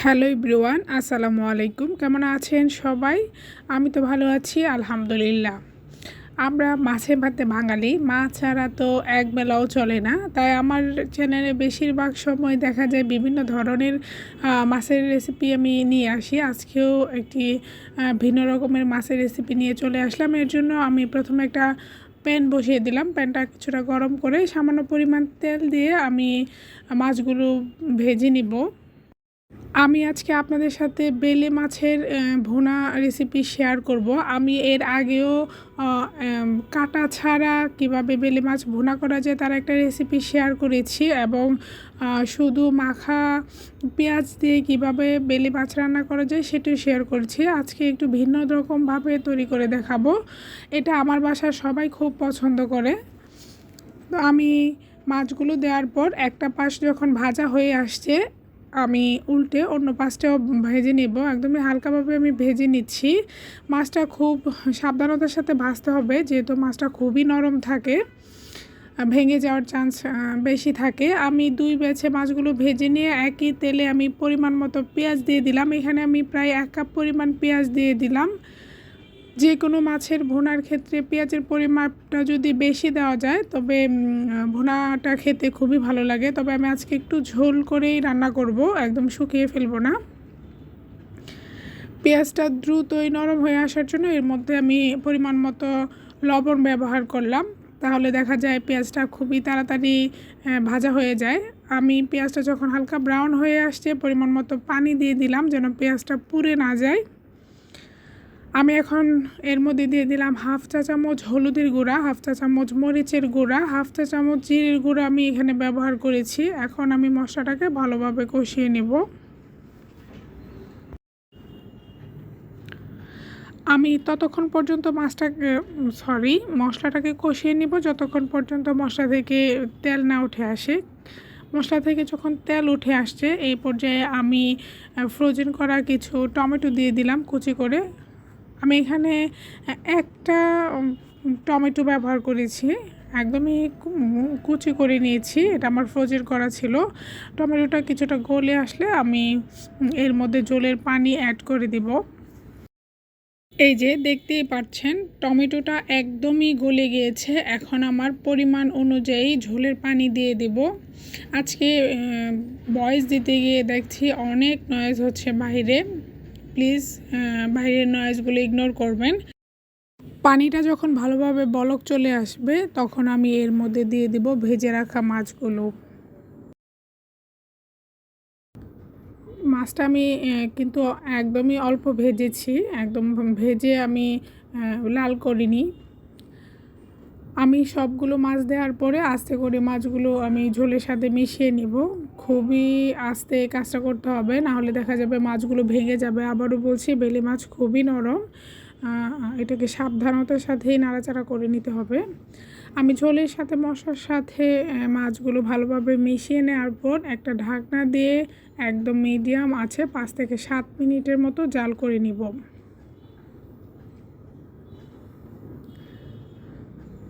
Hello everyone, আসসালামু আলাইকুম। কেমন আছেন সবাই? আমি তো ভালো আছি, আলহামদুলিল্লাহ। আমরা মাছে ভাতে বাঙালি, মাছ ছাড়া তো এক বেলাও চলে না। তাই আমার চ্যানেলে বেশিরভাগ সময় দেখা যায় বিভিন্ন ধরনের মাছের রেসিপি আমি নিয়ে আসি। আজকেও একটি ভিন্ন রকমের মাছের রেসিপি নিয়ে চলে আসলাম। এর জন্য আমি প্রথমে একটা প্যান বসিয়ে দিলাম। প্যানটা কিছুটা গরম করে সামান্য পরিমাণ তেল দিয়ে আমি মাছগুলো ভেজে নিব। আমি আজকে আপনাদের সাথে বেলে মাছের ভুনা রেসিপি শেয়ার করব। আমি এর আগেও কাটা ছাড়া কিভাবে বেলে মাছ ভুনা করা যায় তার একটা রেসিপি শেয়ার করেছি, এবং শুধু মাখা পেঁয়াজ দিয়ে কিভাবে বেলে মাছ রান্না করা যায় সেটাও শেয়ার করছি। আজকে একটু ভিন্ন রকমভাবে তৈরি করে দেখাবো। এটা আমার বাসার সবাই খুব পছন্দ করে। তো আমি মাছগুলো দেওয়ার পর একটা পাশ যখন ভাজা হয়ে আসছে, আমি উল্টে অন্য পাশটাও ভেজে নেব। একদমই হালকাভাবে আমি ভেজে নিচ্ছি। মাছটা খুব সাবধানতার সাথে ভাজতে হবে, যেহেতু মাছটা খুবই নরম থাকে, ভেঙে যাওয়ার চান্স বেশি থাকে। আমি দুই ব্যাচে মাছগুলো ভেজে নিয়ে একই তেলে আমি পরিমাণ মতো পেঁয়াজ দিয়ে দিলাম। এখানে আমি প্রায় 1 কাপ পরিমাণ পেঁয়াজ দিয়ে দিলাম। যে কোনো মাছের ভুনার ক্ষেত্রে পেঁয়াজের পরিমাপটা যদি বেশি দেওয়া যায় তবে ভুনাটা খেতে খুবই ভালো লাগে। তবে আমি আজকে একটু ঝোল করেই রান্না করব, একদম শুকিয়ে ফেলবো না। পেঁয়াজটা দ্রুতই নরম হয়ে আসার জন্য এর মধ্যে আমি পরিমাণ মতো লবণ ব্যবহার করলাম। তাহলে দেখা যায় পেঁয়াজটা খুবই তাড়াতাড়ি ভাজা হয়ে যায়। আমি পেঁয়াজটা যখন হালকা ব্রাউন হয়ে আসছে পরিমাণ মতো পানি দিয়ে দিলাম, যেন পেঁয়াজটা পুড়ে না যায়। আমি এখন এর মধ্যে দিয়ে দিলাম 1/2 চা চামচ হলুদের গুঁড়া, 1/2 চা চামচ মরিচের গুঁড়া, 1/2 চা চামচ জিরের গুঁড়া আমি এখানে ব্যবহার করেছি। এখন আমি মশলাটাকে ভালোভাবে কষিয়ে নেব। আমি ততক্ষণ পর্যন্ত মশলাটাকে কষিয়ে নিব যতক্ষণ পর্যন্ত মশলা থেকে তেল না উঠে আসে। মশলা থেকে যখন তেল উঠে আসছে এই পর্যায়ে আমি ফ্রোজেন করা কিছু টমেটো দিয়ে দিলাম কুচি করে। আমি এখানে একটা টমেটো ব্যবহার করেছি, একদমই কুচি করে নিয়েছি। এটা আমার ফ্রোজেন করা ছিল। টমেটোটা কিছুটা গলে আসলে আমি এর মধ্যে জলের পানি অ্যাড করে দিব। এই যে দেখতেই পাচ্ছেন টমেটোটা একদমই গলে গিয়েছে। এখন আমার পরিমাণ অনুযায়ী ঝোলের পানি দিয়ে দেব। আজকে ভয়েস দিতে গিয়ে দেখছি অনেক নয়েজ হচ্ছে বাইরে। প্লিজ বাইরের নয়েজগুলো ইগনোর করবেন। পানিটা যখন ভালোভাবে বলক চলে আসবে তখন আমি এর মধ্যে দিয়ে দিব ভেজে রাখা মাছগুলো। মাছটা আমি কিন্তু একদমই অল্প ভেজেছি, একদম ভেজে আমি লাল করিনি। আমি সবগুলো মাছ দেওয়ার পরে আস্তে করে মাছগুলো আমি ঝোলের সাথে মিশিয়ে নিব। খুবই আস্তে কাজটা করতে হবে, নাহলে দেখা যাবে মাছগুলো ভেঙে যাবে। আবারও বলছি, বেলে মাছ খুবই নরম, এটাকে সাবধানতার সাথেই নাড়াচাড়া করে নিতে হবে। আমি ঝোলের সাথে মশলার সাথে মাছগুলো ভালোভাবে মিশিয়ে নেওয়ার পর একটা ঢাকনা দিয়ে একদম মিডিয়াম আছে 5 থেকে 7 মিনিটের মতো জাল করে নিব।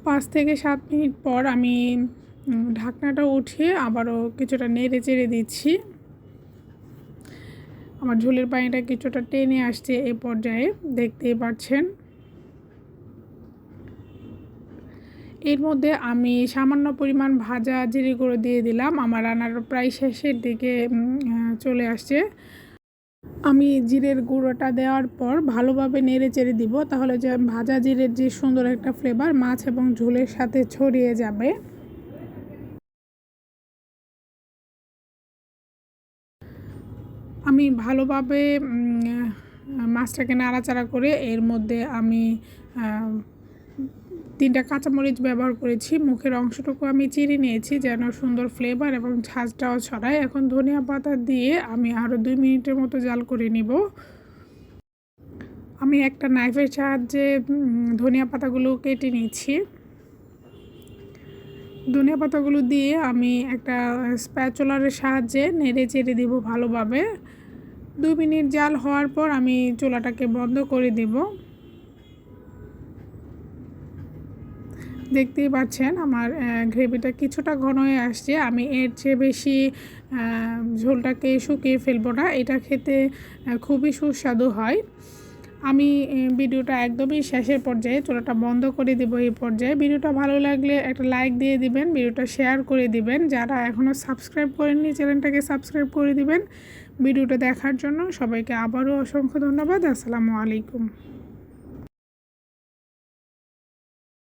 5 থেকে 7 মিনিট পর আমি ঢাকনাটা উঠিয়ে আবারও কিছুটা নেড়ে চেড়ে দিচ্ছি। আমার ঝোলের পানিটা কিছুটা টেনে আসছে এ পর্যায়ে, দেখতেই পাচ্ছেন। এর মধ্যে আমি সামান্য পরিমাণ ভাজা জিরে গুঁড়ো দিয়ে দিলাম। আমার রান্নার প্রায় শেষের দিকে চলে আসছে। আমি জিরের গুঁড়োটা দেওয়ার পর ভালোভাবে নেড়ে চেড়ে দিব, তাহলে যে ভাজা জিরের যে সুন্দর একটা ফ্লেভার মাছ এবং ঝোলের সাথে ছড়িয়ে যাবে। আমি ভালোভাবে মাছটাকে নাড়াচাড়া করে এর মধ্যে আমি 3টা কাঁচামরিচ ব্যবহার করেছি। মুখের অংশটুকু আমি চিড়ে নিয়েছি যেন সুন্দর ফ্লেভার এবং ঝাঁঝটাও ছড়ায়। এখন ধনিয়া পাতা দিয়ে আমি আরও 2 মিনিটের মতো জাল করে নিব। আমি একটা নাইফের সাহায্যে ধনিয়া পাতাগুলো কেটে নিচ্ছি। ধনিয়া পাতাগুলো দিয়ে আমি একটা স্প্যাচুলারের সাহায্যে নেড়ে চেড়ে দিব ভালোভাবে। 2 মিনিট জাল হওয়ার পর আমি চুলাটাকে বন্ধ করে দেব। দেখতেই পাচ্ছেন আমার গ্রেভিটা কিছুটা ঘন হয়ে আসছে। আমি এর চেয়ে বেশি ঝোলটাকে শুকিয়ে ফেলবো না। এটা খেতে খুবই সুস্বাদু হয়। আমি ভিডিওটা একদমই শেষের পর্যায়ে, চুলাটা বন্ধ করে দেব এই পর্যায়ে। ভিডিওটা ভালো লাগলে একটা লাইক দিয়ে দিবেন, ভিডিওটা শেয়ার করে দিবেন। যারা এখনও সাবস্ক্রাইব করেননি চ্যানেলটাকে সাবস্ক্রাইব করে দিবেন। ভিডিওটা দেখার জন্য সবাইকে আবারও অসংখ্য ধন্যবাদ। আসসালামু আলাইকুম।